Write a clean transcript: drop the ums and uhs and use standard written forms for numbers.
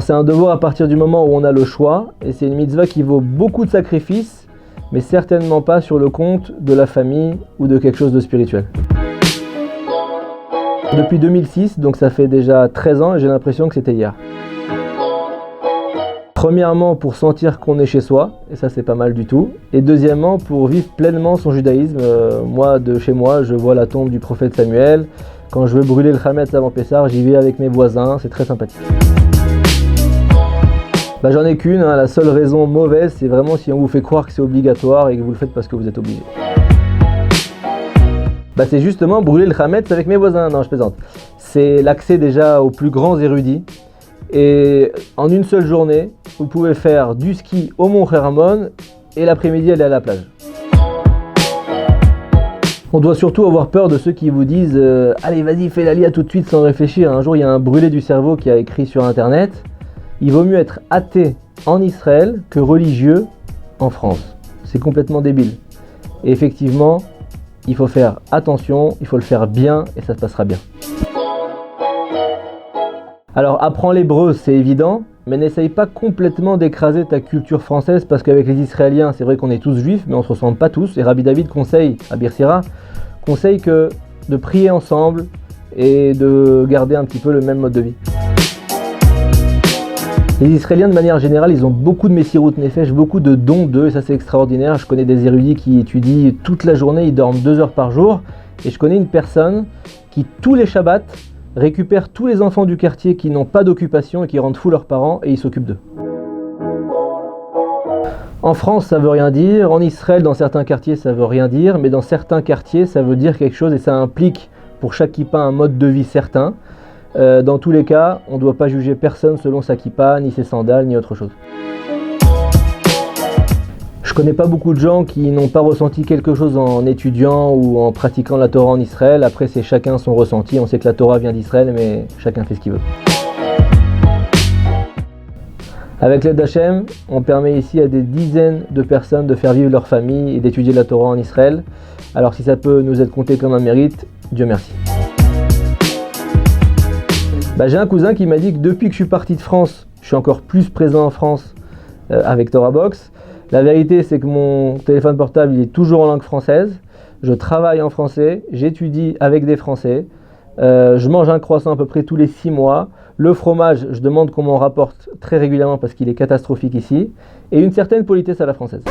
Alors c'est un devoir à partir du moment où on a le choix, et c'est une mitzvah qui vaut beaucoup de sacrifices, mais certainement pas sur le compte de la famille ou de quelque chose de spirituel. Depuis 2006, donc ça fait déjà 13 ans, et j'ai l'impression que c'était hier. Premièrement, pour sentir qu'on est chez soi, et ça c'est pas mal du tout. Et deuxièmement, pour vivre pleinement son judaïsme. Moi, de chez moi, je vois la tombe du prophète Samuel. Quand je veux brûler le Hametz avant Pessah, j'y vais avec mes voisins, c'est très sympathique. J'en ai qu'une, la seule raison mauvaise, c'est vraiment si on vous fait croire que c'est obligatoire et que vous le faites parce que vous êtes obligé. C'est justement brûler le Hametz avec mes voisins, non je plaisante. C'est l'accès déjà aux plus grands érudits. Et en une seule journée, vous pouvez faire du ski au Mont Hermon et l'après-midi aller à la plage. On doit surtout avoir peur de ceux qui vous disent allez vas-y fais l'Aliyah tout de suite sans réfléchir. Un jour il y a un brûlé du cerveau qui a écrit sur internet il vaut mieux être athée en Israël que religieux en France. C'est complètement débile. Et effectivement, il faut faire attention, il faut le faire bien et ça se passera bien. Alors apprends l'hébreu, c'est évident, mais n'essaye pas complètement d'écraser ta culture française parce qu'avec les Israéliens, c'est vrai qu'on est tous juifs, mais on ne se ressemble pas tous. Et Rabbi David conseille, à Bir Sira, conseille de prier ensemble et de garder un petit peu le même mode de vie. Les Israéliens, de manière générale, ils ont beaucoup de Messirut Nefesh, beaucoup de dons d'eux, et ça c'est extraordinaire. Je connais des érudits qui étudient toute la journée, ils dorment 2 heures par jour, et je connais une personne qui, tous les Shabbats, récupère tous les enfants du quartier qui n'ont pas d'occupation et qui rendent fous leurs parents et ils s'occupent d'eux. En France, ça veut rien dire. En Israël, dans certains quartiers, ça veut rien dire. Mais dans certains quartiers, ça veut dire quelque chose et ça implique pour chaque kippa un mode de vie certain. Dans tous les cas, on ne doit pas juger personne selon sa kippa, ni ses sandales, ni autre chose. Je connais pas beaucoup de gens qui n'ont pas ressenti quelque chose en étudiant ou en pratiquant la Torah en Israël. Après, c'est chacun son ressenti. On sait que la Torah vient d'Israël, mais chacun fait ce qu'il veut. Avec l'aide d'Hachem, on permet ici à des dizaines de personnes de faire vivre leur famille et d'étudier la Torah en Israël. Alors si ça peut nous être compté comme un mérite, Dieu merci. J'ai un cousin qui m'a dit que depuis que je suis parti de France, je suis encore plus présent en France avec Torah Box. La vérité, c'est que mon téléphone portable il est toujours en langue française. Je travaille en français, j'étudie avec des Français. Je mange un croissant à peu près tous les 6 mois. Le fromage, je demande qu'on m'en rapporte très régulièrement parce qu'il est catastrophique ici. Et une certaine politesse à la française.